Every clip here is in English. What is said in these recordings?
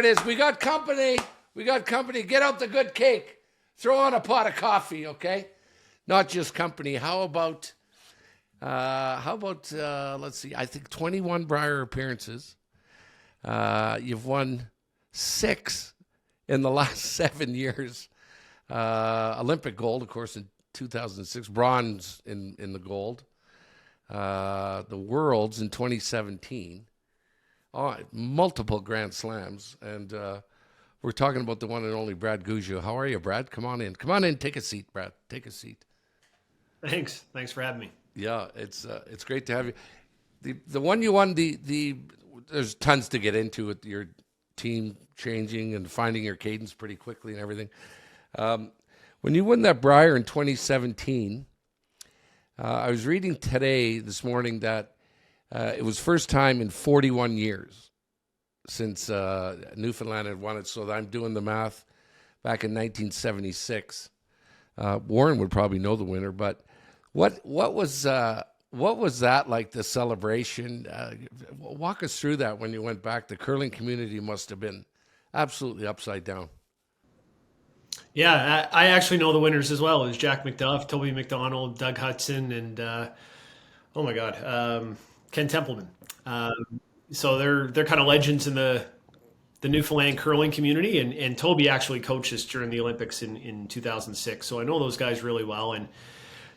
it is. We got company. We got company. Get out the good cake. Throw on a pot of coffee, okay? Not just company. How about let's see, I think 21 Brier appearances. You've won 6 in the last 7 years. Olympic gold, of course, in 2006. Bronze in the gold. The Worlds in 2017. Multiple Grand Slams. And we're talking about the one and only Brad Gushue. How are you, Brad? Come on in. Come on in. Take a seat, Brad. Take a seat. Thanks for having me. Yeah, it's great to have you. The one you won, there's tons to get into with your team changing and finding your cadence pretty quickly and everything. When you won that Brier in 2017, I was reading this morning that it was first time in 41 years since Newfoundland had won it. So I'm doing the math back in 1976. Warren would probably know the winner, but what was that like, the celebration? Walk us through that when you went back. The curling community must have been absolutely upside down. Yeah, I actually know the winners as well. It was Jack McDuff, Toby McDonald, Doug Hudson, and Ken Templeman. So they're kind of legends in the Newfoundland curling community, and Toby actually coached us during the Olympics in 2006. So I know those guys really well, and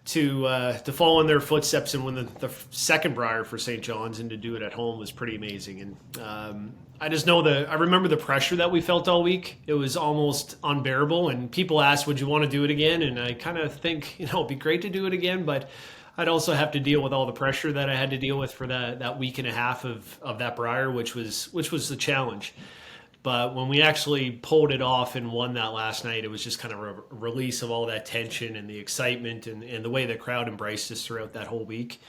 to follow in their footsteps and win the second Brier for St. John's and to do it at home was pretty amazing. And I just know I remember the pressure that we felt all week. It was almost unbearable. And people asked, would you want to do it again? And I kind of think, it'd be great to do it again, but I'd also have to deal with all the pressure that I had to deal with for that week and a half of that Brier, which was the challenge. But when we actually pulled it off and won that last night, it was just kind of a release of all that tension and the excitement and the way the crowd embraced us throughout that whole week.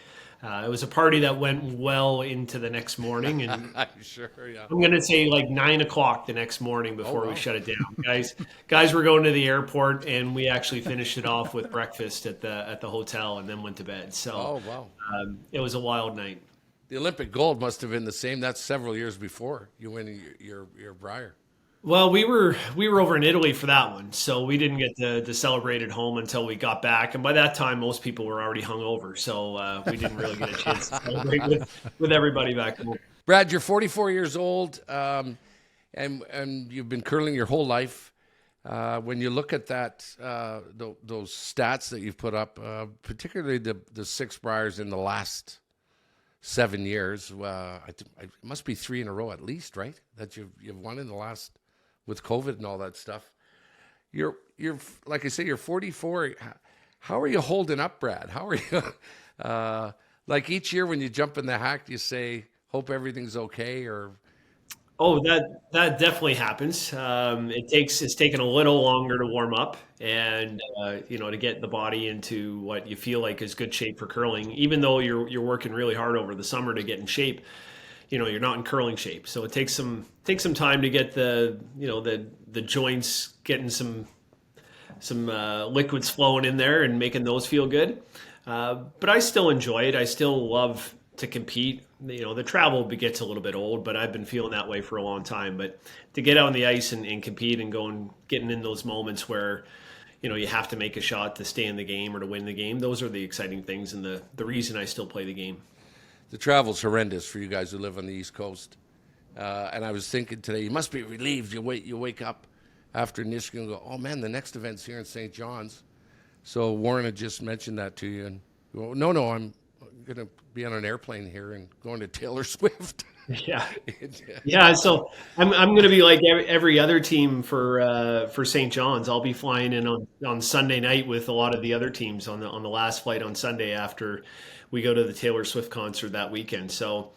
It was a party that went well into the next morning. And I'm sure, yeah. I'm going to say like 9 o'clock the next morning before we shut it down. Guys were going to the airport, and we actually finished it off with breakfast at the hotel and then went to bed. So it was a wild night. The Olympic gold must have been the same. That's several years before you win your Brier. Well, we were over in Italy for that one, so we didn't get to celebrate at home until we got back. And by that time, most people were already hungover, so we didn't really get a chance to celebrate with everybody back home. Brad, you're 44 years old, and you've been curling your whole life. When you look at that, those stats that you've put up, particularly the 6 Briers in the last 7 years, it must be 3 in a row at least, right? That you've won in the last, with COVID and all that stuff. You're like I say, you're 44. How are you holding up, Brad? How are you? Like each year when you jump in the hack, you say, "Hope everything's okay," or. Oh, that definitely happens. It's taken a little longer to warm up and to get the body into what you feel like is good shape for curling. Even though you're working really hard over the summer to get in shape, you're not in curling shape. So it takes some time to get the joints getting some liquids flowing in there and making those feel good. But I still enjoy it. I still love to compete. The travel gets a little bit old, but I've been feeling that way for a long time. But to get out on the ice and compete and getting in those moments where, you have to make a shot to stay in the game or to win the game, those are the exciting things and the reason I still play the game. The travel's horrendous for you guys who live on the East Coast. And I was thinking today, you must be relieved. You wake up after Michigan and go, oh man, the next event's here in St. John's. So Warren had just mentioned that to you. And you go, no, I'm going to be on an airplane here and going to Taylor Swift. Yeah. So I'm going to be like every other team for St. John's. I'll be flying in on Sunday night with a lot of the other teams on the last flight on Sunday after we go to the Taylor Swift concert that weekend. So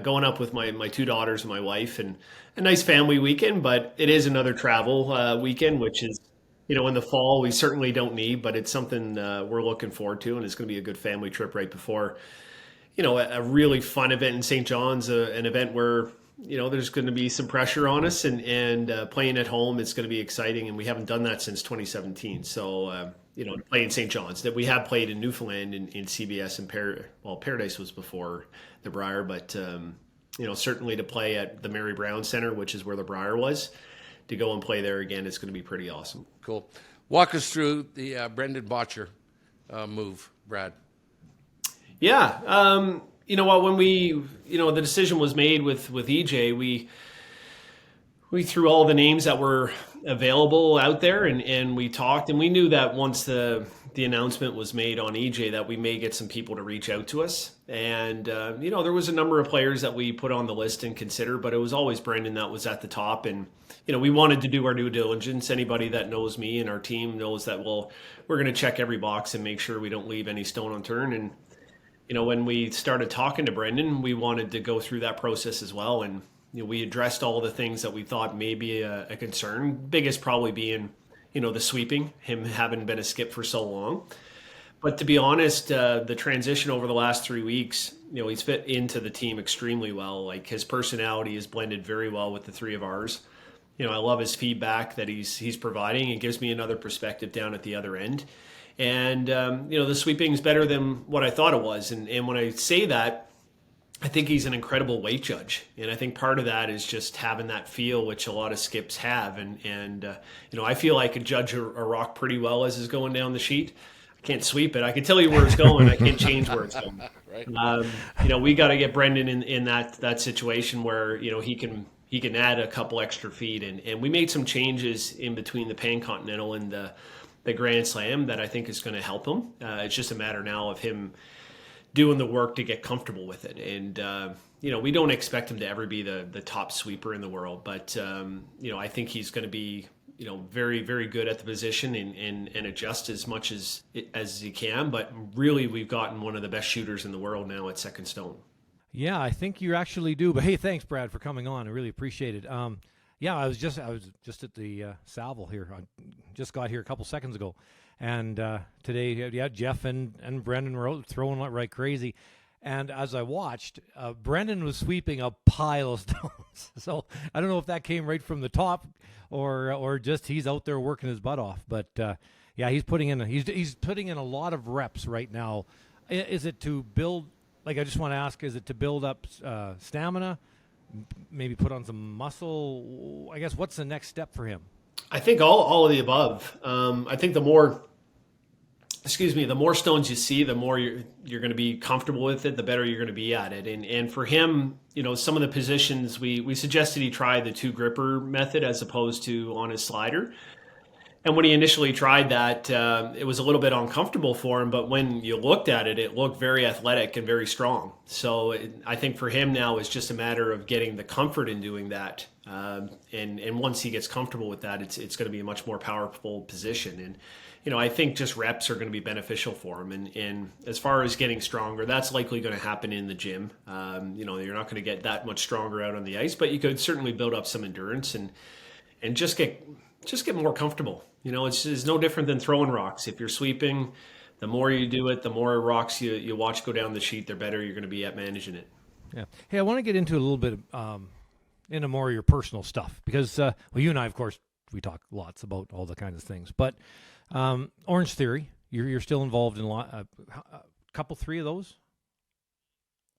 going up with my 2 daughters and my wife, and a nice family weekend, but it is another travel weekend, which is, in the fall we certainly don't need, but it's something we're looking forward to, and it's going to be a good family trip right before a really fun event in St. John's, an event where, there's going to be some pressure on us and playing at home. It's going to be exciting. And we haven't done that since 2017. So, to play in St. John's, that we have played in Newfoundland in CBS and Paradise was before the Brier, but certainly to play at the Mary Brown Center, which is where the Briar was, to go and play there again, it's going to be pretty awesome. Cool. Walk us through the Brendan Botcher move, Brad. Yeah. You know what, when the decision was made with EJ, we threw all the names that were available out there, and we talked, and we knew that once the announcement was made on EJ that we may get some people to reach out to us. And, there was a number of players that we put on the list and consider, but it was always Brendan that was at the top. And, we wanted to do our due diligence. Anybody that knows me and our team knows that, we're going to check every box and make sure we don't leave any stone unturned. And, when we started talking to Brendan, we wanted to go through that process as well. And, we addressed all the things that we thought may be a concern, biggest probably being, the sweeping, him having been a skip for so long. But to be honest, the transition over the last 3 weeks, he's fit into the team extremely well. Like, his personality is blended very well with the three of ours. I love his feedback that he's providing. It gives me another perspective down at the other end. And, the sweeping is better than what I thought it was. And when I say that, I think he's an incredible weight judge. And I think part of that is just having that feel, which a lot of skips have. And I feel I could judge a rock pretty well as it's going down the sheet. I can't sweep it. I can tell you where it's going. I can't change where it's going. Right. We got to get Brendan in that situation where, he can add a couple extra feet. And we made some changes in between the Pan Continental and the Grand Slam that I think is going to help him. It's just a matter now of him doing the work to get comfortable with it. And, we don't expect him to ever be the top sweeper in the world, but, I think he's going to be, very, very good at the position and adjust as much as he can. But really, we've gotten one of the best shooters in the world now at second stone. Yeah, I think you actually do. But hey, thanks, Brad, for coming on. I really appreciate it. I was just at the Salvo here. I just got here a couple seconds ago. And today, Jeff and Brendan were out throwing like crazy. And as I watched, Brendan was sweeping a pile of stones. So I don't know if that came right from the top or just he's out there working his butt off. But he's putting in a lot of reps right now. Is it to build? Like, I just want to ask: is it to build up stamina? Maybe put on some muscle? I guess what's the next step for him? I think all of the above. I think the more stones you see, the more you're going to be comfortable with it, the better you're going to be at it. And for him, some of the positions we suggested he try the two gripper method as opposed to on his slider. And when he initially tried that, it was a little bit uncomfortable for him. But when you looked at it, it looked very athletic and very strong. So I think for him now, it's just a matter of getting the comfort in doing that. And once he gets comfortable with that, it's going to be a much more powerful position. And, I think just reps are going to be beneficial for him. And as far as getting stronger, that's likely going to happen in the gym. You're not going to get that much stronger out on the ice, but you could certainly build up some endurance and just get more comfortable. It's no different than throwing rocks. If you're sweeping, the more you do it, the more rocks you watch go down the sheet, the better you're going to be at managing it. Yeah. Hey, I want to get into a little bit into more of your personal stuff because, you and I, of course, we talk lots about all the kinds of things. But Orange Theory, you're still involved in a couple, three of those?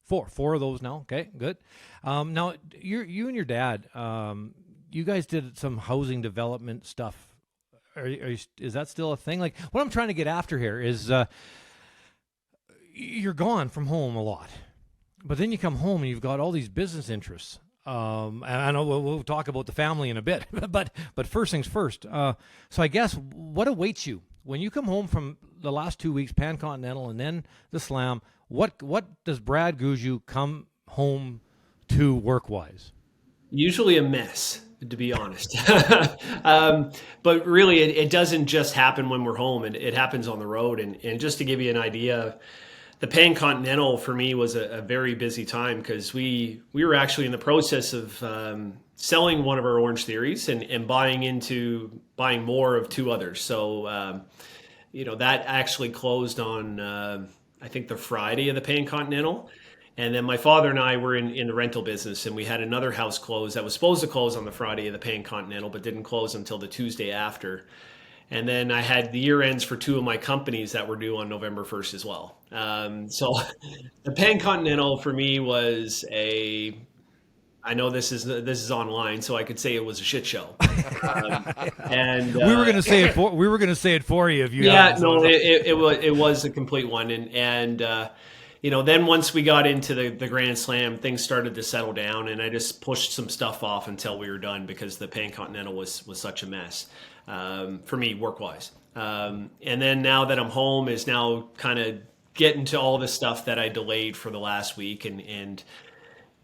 Four of those now. Okay, good. Now, you and your dad, you guys did some housing development stuff. Is that still a thing? Like, what I'm trying to get after here is you're gone from home a lot, but then you come home and you've got all these business interests. And I know we'll talk about the family in a bit, but first things first. So I guess what awaits you when you come home from the last 2 weeks, Pan Continental and then the Slam? What does Brad Gushue come home to work-wise? Usually a mess, to be honest. But really, it doesn't just happen when we're home. It happens on the road. And just to give you an idea, the Pan Continental for me was a very busy time because we were actually in the process of selling one of our Orange Theories and buying more of two others. So, that actually closed on, I think, the Friday of the Pan Continental. And then my father and I were in the rental business, and we had another house close that was supposed to close on the Friday of the Pan Continental, but didn't close until the Tuesday after. And then I had the year ends for two of my companies that were due on November 1st as well. So the Pan Continental for me was a I know this is online, so I could say it was a shit show. And We were going to say it for you if you. yeah, hadn't, no, so- it was a complete one, and then once we got into the Grand Slam, things started to settle down, and I just pushed some stuff off until we were done because the Pan Continental was such a mess for me work wise. And then now that I'm home, is now kind of getting to all the stuff that I delayed for the last week and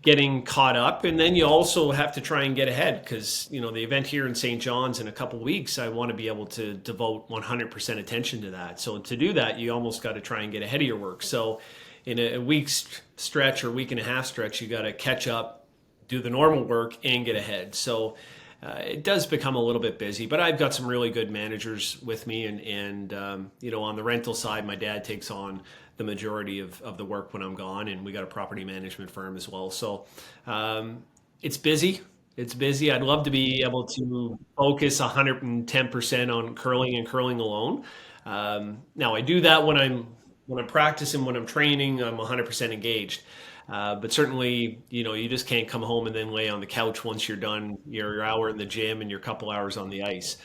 getting caught up. And then you also have to try and get ahead because, the event here in St. John's in a couple of weeks, I want to be able to devote 100% attention to that. So to do that, you almost got to try and get ahead of your work. So in a week's stretch or week and a half stretch, you got to catch up, do the normal work and get ahead. So it does become a little bit busy, but I've got some really good managers with me. And on the rental side, my dad takes on the majority of the work when I'm gone, and we got a property management firm as well. So it's busy. It's busy. I'd love to be able to focus 110% on curling and curling alone. Now I do that when I'm practicing, when I'm training, I'm 100% engaged. But certainly, you just can't come home and then lay on the couch once you're done your hour in the gym and your couple hours on the ice.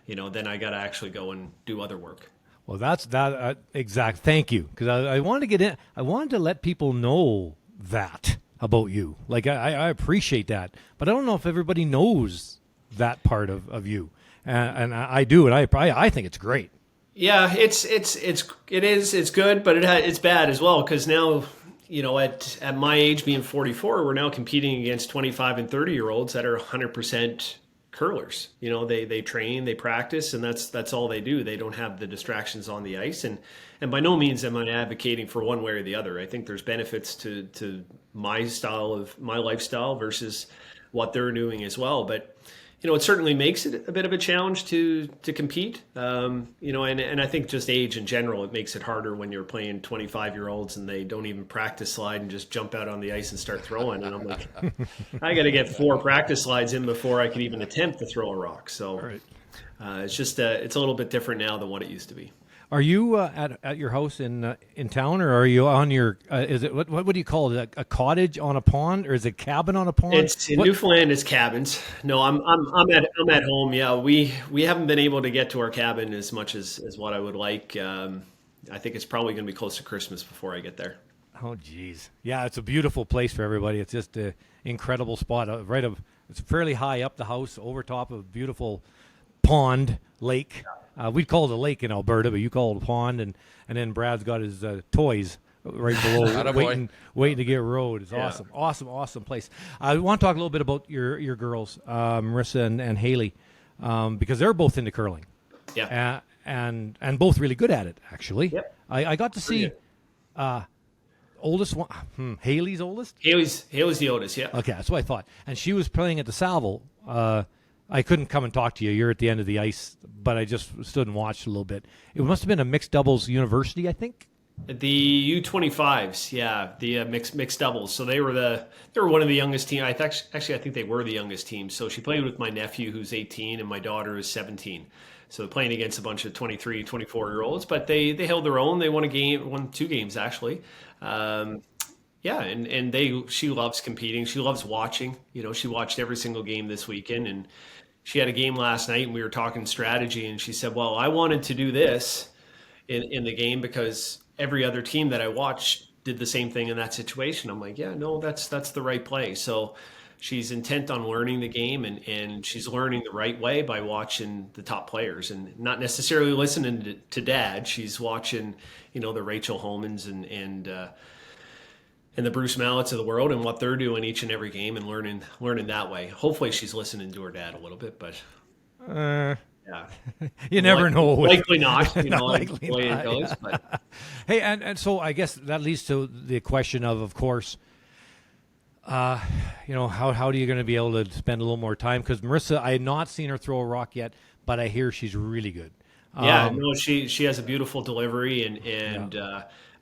Then I got to actually go and do other work. Well, that's that exact. Thank you, because I wanted to get in. I wanted to let people know that about you. Like I appreciate that, but I don't know if everybody knows that part of you, and I do, and I think it's great. Yeah, it is. It's good, but it's bad as well because now, at my age, being 44, we're now competing against 25 and 30-year-olds that are 100% curlers. They train, they practice, and that's all they do. They don't have the distractions on the ice, and by no means am I advocating for one way or the other. I think there's benefits to my lifestyle versus what they're doing as well. But it certainly makes it a bit of a challenge to compete. And I think just age in general, it makes it harder when you're playing 25-year-olds and they don't even practice slide and just jump out on the ice and start throwing. And I'm like, I got to get 4 practice slides in before I can even attempt to throw a rock. So Right. it's just it's a little bit different now than what it used to be. Are you at your house in town, or are you on your? Is it what do you call it? A cottage on a pond, or is it cabin on a pond? It's in Newfoundland. It's cabins. No, I'm at home. Yeah, we haven't been able to get to our cabin as much as what I would like. I think it's probably going to be close to Christmas before I get there. Oh, geez. Yeah, it's a beautiful place for everybody. It's just an incredible spot. It's fairly high up the house, over top of a beautiful pond, lake. We'd call it a lake in Alberta, but you call it a pond. And then Brad's got his toys right below, waiting to get rowed. It's awesome, awesome place. I want to talk a little bit about your girls, Marissa and Haley, because they're both into curling. Yeah. And both really good at it, actually. Yep. I got to see oldest one, Haley's oldest? Haley's the oldest, yeah. Okay, that's what I thought. And she was playing at the Salvo. I couldn't come and talk to you. You're at the end of the ice, but I just stood and watched a little bit. It must have been a mixed doubles university, I think. The U25s, yeah, the mixed doubles. So they were one of the youngest team. I think they were the youngest team. So she played with my nephew, who's 18, and my daughter is 17. So playing against a bunch of 23, 24-year-olds, but they held their own. They won 2 games actually. Yeah, and she loves competing. She loves watching. She watched every single game this weekend, and she had a game last night, and we were talking strategy, and she said, well, I wanted to do this in the game because every other team that I watched did the same thing in that situation. I'm like, yeah, no, that's the right play. So she's intent on learning the game, and she's learning the right way by watching the top players and not necessarily listening to dad. She's watching, the Rachel Holmans and the Bruce Mallets of the world and what they're doing each and every game and learning that way. Hopefully she's listening to her dad a little bit, but yeah. You never know. Likely not, Likely the way not, it goes. yeah. But Hey, and so I guess that leads to the question of course, how are you going to be able to spend a little more time? Because Marissa, I had not seen her throw a rock yet, but I hear she's really good. Yeah, no, she has a beautiful delivery and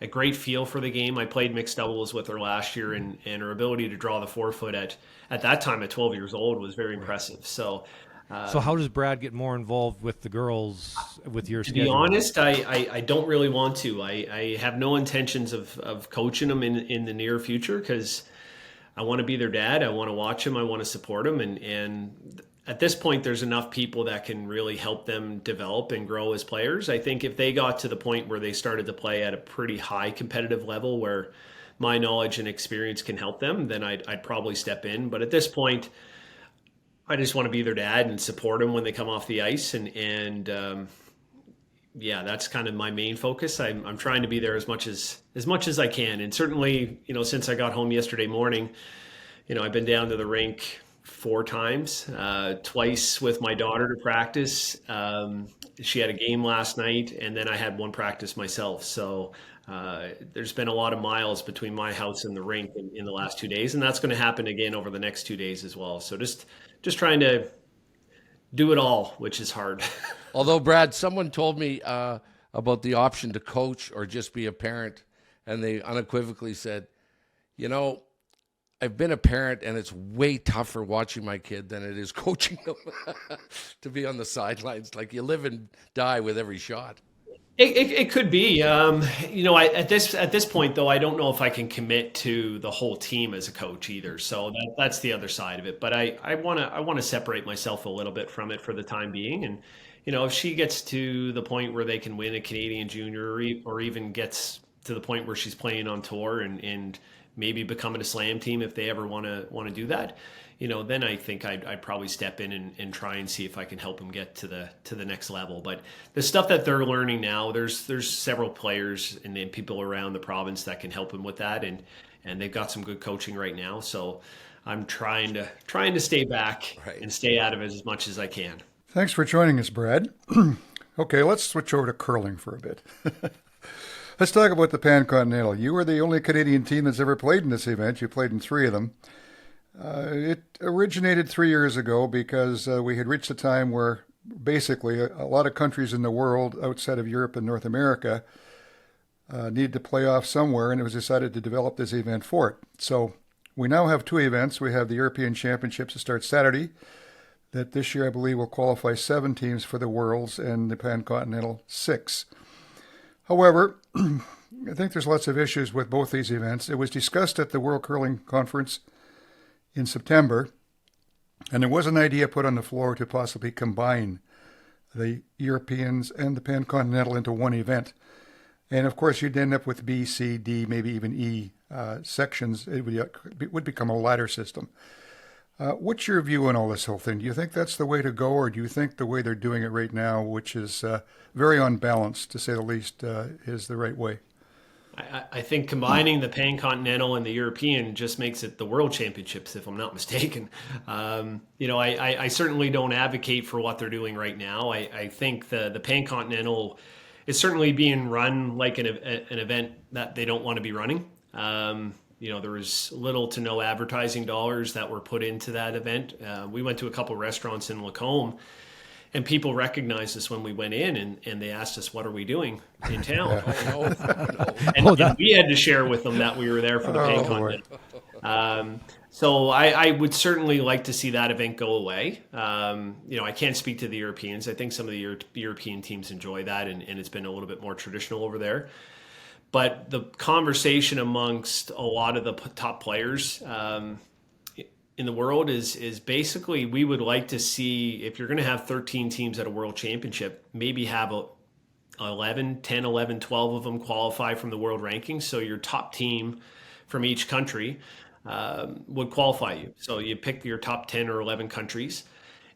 a great feel for the game. I played mixed doubles with her last year, and her ability to draw the 4-foot at that time at 12 years old was very impressive. So how does Brad get more involved with the girls with your schedule? To be honest, I don't really want to. I have no intentions of coaching them in the near future because I want to be their dad. I want to watch them. I want to support them. And at this point, there's enough people that can really help them develop and grow as players. I think if they got to the point where they started to play at a pretty high competitive level where my knowledge and experience can help them, then I'd probably step in. But at this point, I just want to be their dad and support them when they come off the ice. And yeah, that's kind of my main focus. I'm trying to be there as much as I can. And certainly, since I got home yesterday morning, I've been down to the rink 4 times, twice with my daughter to practice. She had a game last night, and then I had 1 practice myself. So there's been a lot of miles between my house and the rink in the last 2 days, and that's going to happen again over the next 2 days as well. So just trying to do it all, which is hard. Although, Brad, someone told me about the option to coach or just be a parent, and they unequivocally said, I've been a parent, and it's way tougher watching my kid than it is coaching them to be on the sidelines. Like, you live and die with every shot. It could be. At this point, though, I don't know if I can commit to the whole team as a coach either. So that's the other side of it. But I want to separate myself a little bit from it for the time being. And if she gets to the point where they can win a Canadian junior or even gets to the point where she's playing on tour and maybe becoming a slam team if they ever want to do that, then I think I'd probably step in and try and see if I can help them get to the next level. But the stuff that they're learning now, there's several players and then people around the province that can help them with that, and they've got some good coaching right now. So I'm trying to stay back and stay out of it as much as I can. Thanks for joining us, Brad. Okay, let's switch over to curling for a bit. Let's talk about the Pan-Continental. You were the only Canadian team that's ever played in this event. You played in 3 of them. It originated 3 years ago because we had reached a time where basically a lot of countries in the world outside of Europe and North America needed to play off somewhere, and it was decided to develop this event for it. So we now have 2 events. We have the European Championships that start Saturday, that this year I believe will qualify 7 teams for the Worlds, and the Pan-Continental 6. However, I think there's lots of issues with both these events. It was discussed at the World Curling Conference in September, and there was an idea put on the floor to possibly combine the Europeans and the Pan-Continental into one event. And of course, you'd end up with B, C, D, maybe even E sections. It would become a ladder system. What's your view on all this whole thing? Do you think that's the way to go, or do you think the way they're doing it right now, which is very unbalanced, to say the least, is the right way? I think combining the Pan-Continental and the European just makes it the World Championships, if I'm not mistaken. I certainly don't advocate for what they're doing right now. I think the Pan-Continental is certainly being run like an event that they don't want to be running. There was little to no advertising dollars that were put into that event. We went to a couple restaurants in Lacombe, and people recognized us when we went in, and they asked us, what are we doing in town? And we had to share with them that we were there for the Pan-Continental. So I would certainly like to see that event go away. I can't speak to the Europeans. I think some of the European teams enjoy that, and it's been a little bit more traditional over there. But the conversation amongst a lot of the top players in the world is basically, we would like to see, if you're going to have 13 teams at a world championship, maybe have 10, 11, 12 of them qualify from the world rankings. So your top team from each country would qualify you. So you pick your top 10 or 11 countries,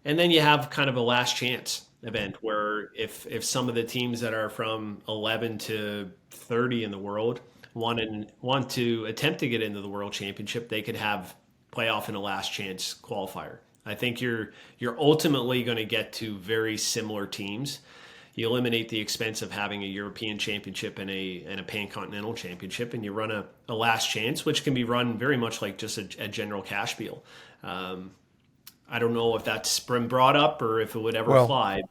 and then you have kind of a last chance event where if some of the teams that are from 11 to 30 in the world want to attempt to get into the World Championship, they could have playoff in a last chance qualifier. I think you're ultimately going to get to very similar teams. You eliminate the expense of having a European Championship and a Pan-Continental Championship, and you run a last chance, which can be run very much like just a general cash deal. I don't know if that's been brought up or if it would ever fly.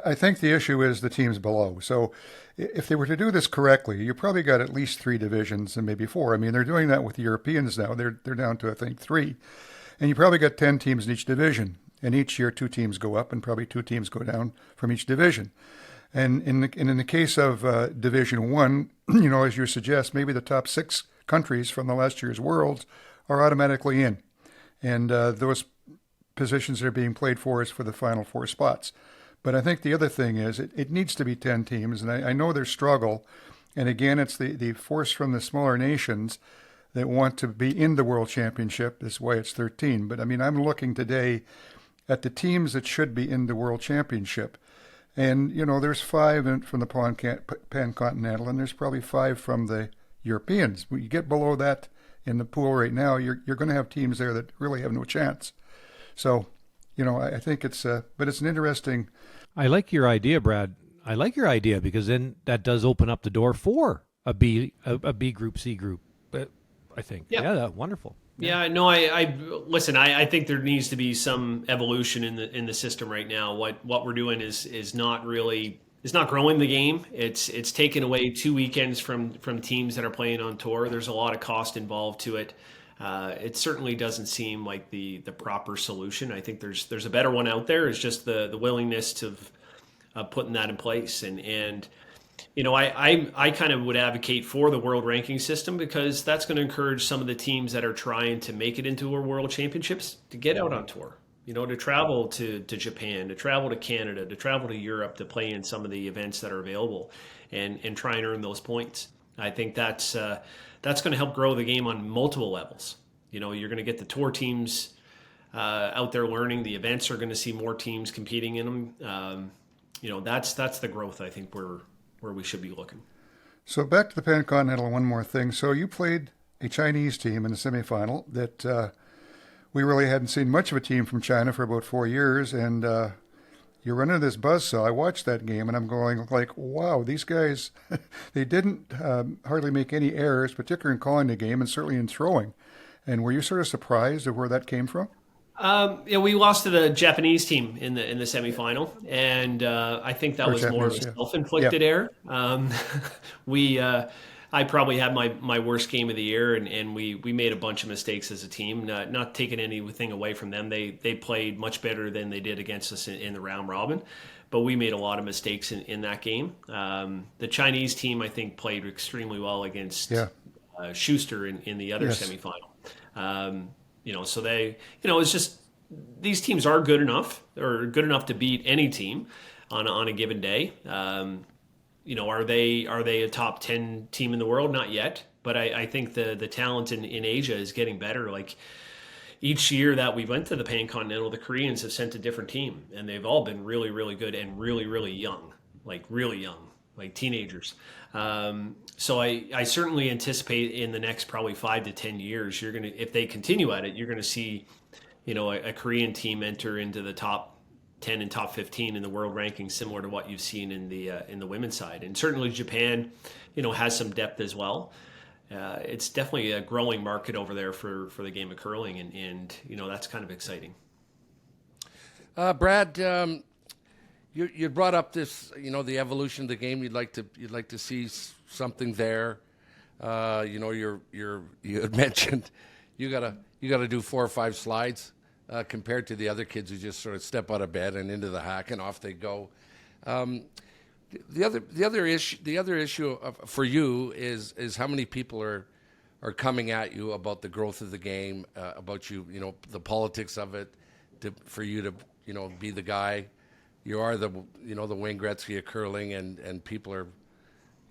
I think the issue is the teams below. So if they were to do this correctly, you probably got at least 3 divisions and maybe 4. I mean, they're doing that with the Europeans now. They're down to, I think, 3. And you probably got 10 teams in each division. And each year 2 teams go up and probably 2 teams go down from each division. And in the case of Division 1, as you suggest, maybe the top 6 countries from the last year's Worlds are automatically in. And those positions that are being played for is for the final 4 spots. But I think the other thing is it needs to be 10 teams, and I know there's struggle. And again, it's the force from the smaller nations that want to be in the World Championship. That's why it's 13. But I mean, I'm looking today at the teams that should be in the World Championship. And, you know, there's 5 from the Pan-Continental, and there's probably 5 from the Europeans. When you get below that in the pool right now, you're going to have teams there that really have no chance. So, you know, I think but it's an interesting. I like your idea, Brad. I like your idea because then that does open up the door for a B group, C group. But I think, wonderful. Yeah, no, I listen. I think there needs to be some evolution in the system right now. What we're doing is not really. It's not growing the game. It's taken away 2 weekends from teams that are playing on tour. There's a lot of cost involved to it. It certainly doesn't seem like the proper solution. I think there's a better one out there. It's just the willingness to putting that in place. And you know, I kind of would advocate for the world ranking system because that's going to encourage some of the teams that are trying to make it into a world championships to get out on tour. You know, to travel to Japan, to travel to Canada, to travel to Europe, to play in some of the events that are available, and try and earn those points. I think that's going to help grow the game on multiple levels. You know, you're going to get the tour teams out there learning. The events are going to see more teams competing in them. You know, that's the growth I think where we should be looking. So back to the Pan-Continental, one more thing. So you played a Chinese team in the semifinal that. We really hadn't seen much of a team from China for about 4 years, and you run into this buzzsaw. I watched that game, and I'm going like, wow, these guys, they didn't hardly make any errors, particularly in calling the game and certainly in throwing. And were you sort of surprised of where that came from? Yeah, we lost to the Japanese team in the semifinal, and I think that was more of a self-inflicted error. I probably had my worst game of the year, and we made a bunch of mistakes as a team. Not taking anything away from them, they played much better than they did against us in the round robin, but we made a lot of mistakes in that game. The Chinese team, I think, played extremely well against Schuster in the other semifinal. You know, so they, you know, it's just these teams are good enough to beat any team on a given day. You know, are they a top 10 team in the world? Not yet, but I think the talent in Asia is getting better. Like each year that we went to the Pan-Continental, the Koreans have sent a different team, and they've all been really, really good and really, really young, like teenagers. So I certainly anticipate in the next probably 5 to 10 years, if they continue at it, you're gonna see, you know, a Korean team enter into the top 10 and top 15 in the world rankings, similar to what you've seen in the women's side. And certainly Japan, you know, has some depth as well. It's definitely a growing market over there for the game of curling, and you know, that's kind of exciting. Brad, you brought up this, you know, the evolution of the game. You'd like to see something there. You know, you had mentioned you gotta do 4 or 5 slides. Compared to the other kids who just sort of step out of bed and into the hack and off they go. The other issue for you is how many people are coming at you about the growth of the game, about you know, the politics of it, for you to, you know, be the guy. You are the, you know, the Wayne Gretzky of curling, and people are,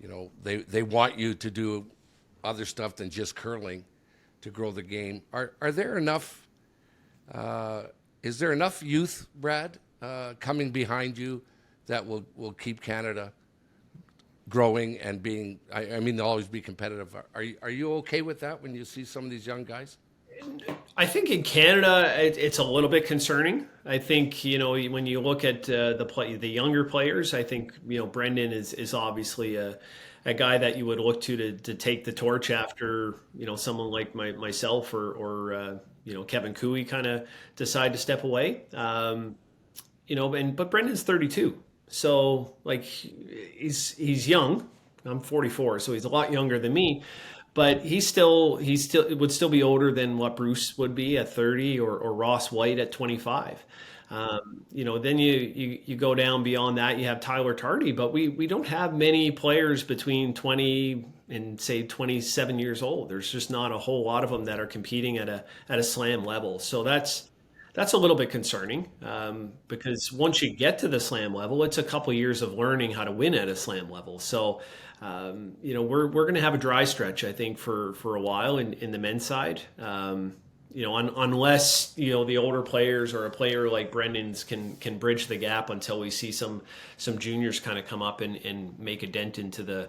you know, they want you to do other stuff than just curling to grow the game. Are there enough? Is there enough youth, Brad, coming behind you that will keep Canada growing and being? I mean, they'll always be competitive. Are you okay with that when you see some of these young guys? I think in Canada, it's a little bit concerning. I think, you know, when you look at the younger players, I think, you know, Brendan is obviously a guy that you would look to take the torch after, you know, someone like myself or you know, Kevin Cooey kind of decide to step away. You know, but Brendan's 32, so like he's young. I'm 44, so he's a lot younger than me. But he would still be older than what Bruce would be at 30 or Ross White at 25. Then you go down beyond that. You have Tyler Tardy, but we don't have many players between 20 and say 27 years old. There's just not a whole lot of them that are competing at a slam level. So that's a little bit concerning, because once you get to the slam level, it's a couple years of learning how to win at a slam level. So, we're going to have a dry stretch, I think, for a while in the men's side. Unless the older players or a player like Brendan's can bridge the gap until we see some juniors kind of come up and make a dent into the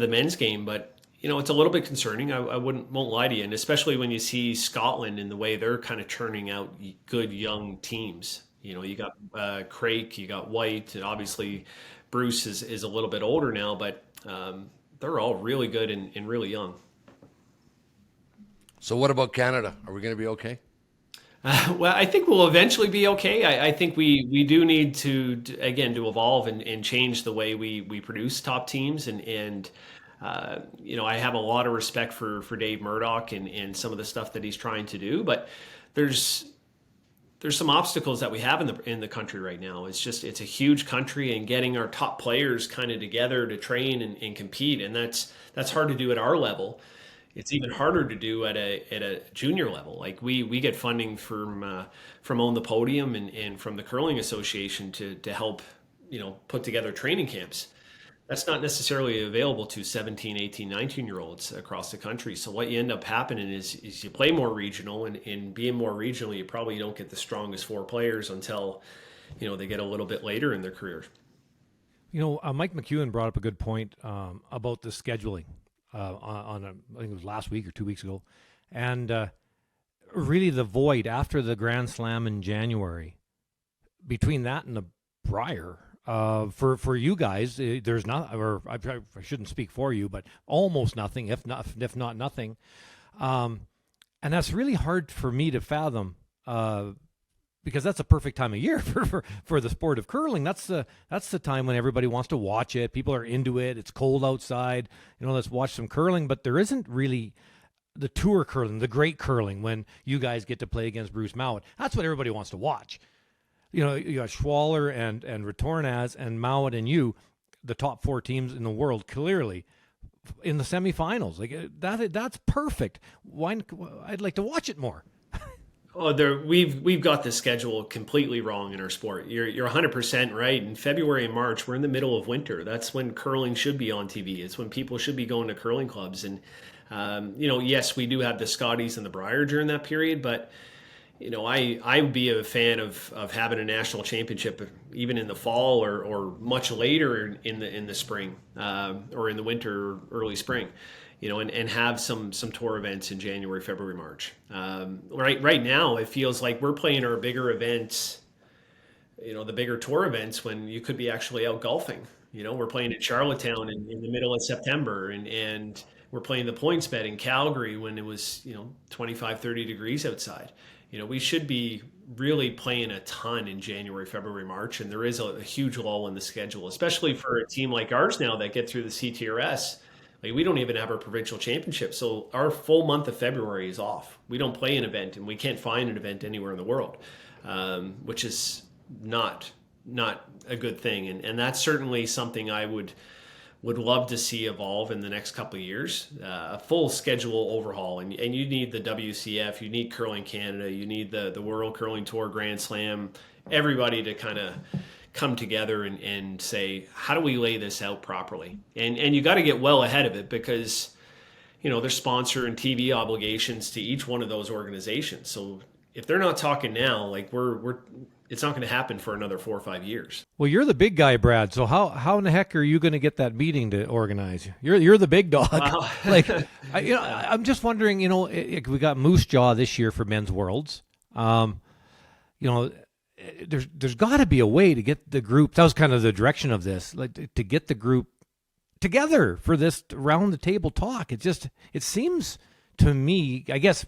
men's game. But it's a little bit concerning. I won't lie to you, and especially when you see Scotland and the way they're kind of churning out good young teams. You got Craik, you got White, and obviously Bruce is a little bit older now, but they're all really good and really young. So what about Canada? Are we going to be okay? Well, I think we'll eventually be okay. I think we do need to evolve and change the way we produce top teams. And I have a lot of respect for Dave Murdoch and some of the stuff that he's trying to do. But there's some obstacles that we have in the country right now. It's a huge country, and getting our top players kind of together to train and compete. And that's hard to do at our level. It's even harder to do at a junior level. Like we get funding from Own the Podium and from the Curling Association to help put together training camps. That's not necessarily available to 17, 18, 19-year-olds across the country. So what you end up happening is you play more regional, and being more regional, you probably don't get the strongest four players until they get a little bit later in their careers. Mike McEwen brought up a good point about the scheduling. I think it was last week or 2 weeks ago, and really the void after the Grand Slam in January, between that and the Brier, for you guys, there's not, or I shouldn't speak for you, but almost nothing, if not nothing, and that's really hard for me to fathom. Because that's a perfect time of year for the sport of curling. That's the time when everybody wants to watch it. People are into it. It's cold outside. Let's watch some curling. But there isn't really the tour curling, the great curling, when you guys get to play against Bruce Mowat. That's what everybody wants to watch. You got Schwaller and Retornaz and Mowat and you, the top four teams in the world, clearly in the semifinals. Like that's perfect. I'd like to watch it more. Oh, we've got the schedule completely wrong in our sport. You're 100% right. In February and March, we're in the middle of winter. That's when curling should be on TV. It's when people should be going to curling clubs. And yes, we do have the Scotties and the Brier during that period, but I would be a fan of having a national championship even in the fall or much later in the spring or in the winter or early spring. And have some tour events in January, February, March. Right now, it feels like we're playing our bigger events, the bigger tour events, when you could be actually out golfing. We're playing at Charlottetown in the middle of September, and we're playing the points bet in Calgary when it was 25, 30 degrees outside. We should be really playing a ton in January, February, March, and there is a huge lull in the schedule, especially for a team like ours now that get through the CTRS. Like, we don't even have our provincial championship. So our full month of February is off. We don't play an event, and we can't find an event anywhere in the world, which is not a good thing. And that's certainly something I would love to see evolve in the next couple of years, a full schedule overhaul. And you need the WCF, you need Curling Canada, you need the World Curling Tour Grand Slam, everybody to kind of come together and say, how do we lay this out properly? And you got to get well ahead of it, because there's sponsor and TV obligations to each one of those organizations. So if they're not talking now, like it's not going to happen for another 4 or 5 years. Well, you're the big guy, Brad. So how in the heck are you going to get that meeting to organize? You're the big dog. Wow. I'm just wondering. We got Moose Jaw this year for Men's Worlds. There's got to be a way to get the group. That was kind of the direction of this, like to get the group together for this round the table talk. It seems to me, I guess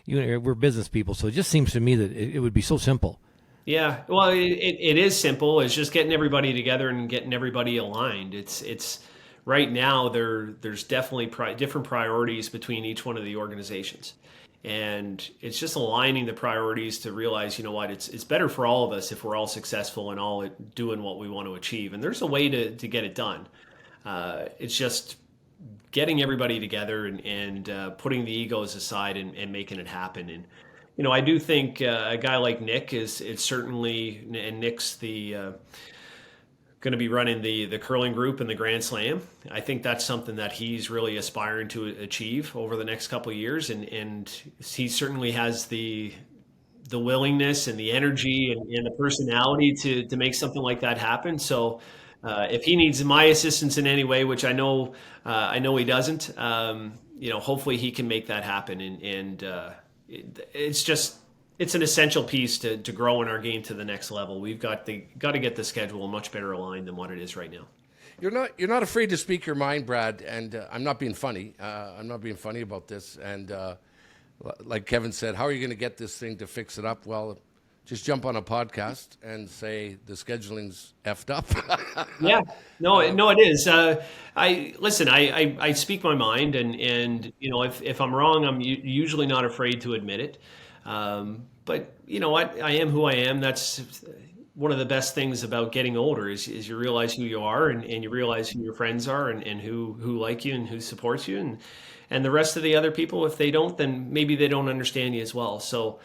we're business people, so it just seems to me that it would be so simple. Yeah, well, it is simple. It's just getting everybody together and getting everybody aligned. It's right now there's definitely different priorities between each one of the organizations. And it's just aligning the priorities to realize, you know what, it's better for all of us if we're all successful and all doing what we want to achieve. And there's a way to get it done. It's just getting everybody together and putting the egos aside and making it happen. And I do think a guy like Nick is certainly, and Nick's the going to be running the curling group in the Grand Slam. I think that's something that he's really aspiring to achieve over the next couple of years, and he certainly has the willingness and the energy and the personality to make something like that happen. So if he needs my assistance in any way, which I know he doesn't, hopefully he can make that happen. And it's an essential piece to growing our game to the next level. We've got to get the schedule much better aligned than what it is right now. You're not afraid to speak your mind, Brad, and I'm not being funny. I'm not being funny about this. And like Kevin said, how are you going to get this thing to fix it up? Well, just jump on a podcast and say the scheduling's effed up. Yeah, no, it is. I speak my mind, and if I'm wrong, I'm usually not afraid to admit it. But you know what? I am who I am. That's one of the best things about getting older is you realize who you are and you realize who your friends are and who like you and who supports you. And the rest of the other people, if they don't, then maybe they don't understand you as well. So,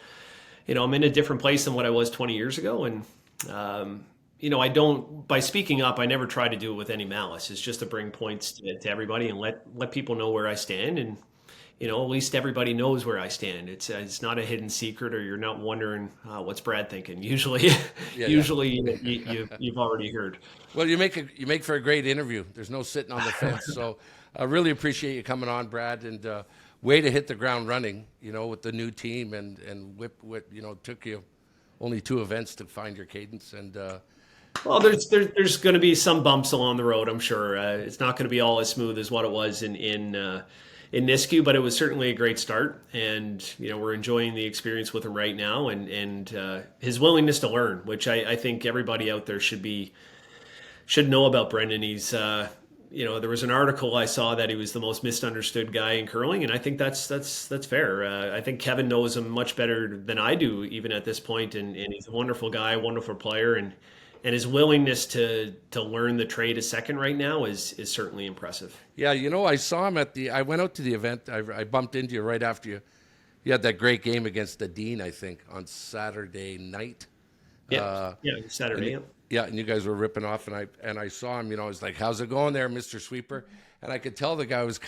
I'm in a different place than what I was 20 years ago. And, by speaking up, I never try to do it with any malice. It's just to bring points to everybody and let people know where I stand. And, at least everybody knows where I stand. It's not a hidden secret, or you're not wondering what's Brad thinking. Usually, you've already heard. Well, you make for a great interview. There's no sitting on the fence. So I really appreciate you coming on, Brad, and way to hit the ground running. With the new team and whip. Took you only 2 events to find your cadence. And well, there's going to be some bumps along the road. I'm sure it's not going to be all as smooth as what it was in Nisku, but it was certainly a great start, and we're enjoying the experience with him right now, and his willingness to learn, which I think everybody out there should know about Brendan. He's there was an article I saw that he was the most misunderstood guy in curling, and I think that's fair. I think Kevin knows him much better than I do, even at this point, and he's a wonderful guy, wonderful player, and his willingness to learn the trade a second right now is certainly impressive. Yeah, I saw him I went out to the event. I bumped into you right after you had that great game against the Dean, I think, on Saturday night. Saturday. And you guys were ripping off, and I saw him. I was like, "How's it going there, Mr. Sweeper?" And I could tell the guy was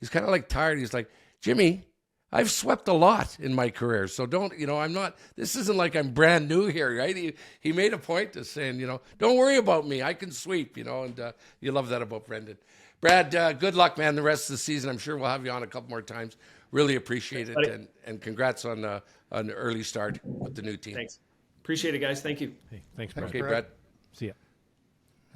he's kind of like tired. He's like, "Jimmy, I've swept a lot in my career, so don't, I'm not, this isn't like I'm brand new here," right? He made a point of saying, "Don't worry about me, I can sweep," and you love that about Brendan. Brad, good luck, man, the rest of the season. I'm sure we'll have you on a couple more times. Really appreciate it, and congrats on an early start with the new team. Thanks. Appreciate it, guys. Thank you. Hey, thanks, Brad. Okay, Brad. See ya.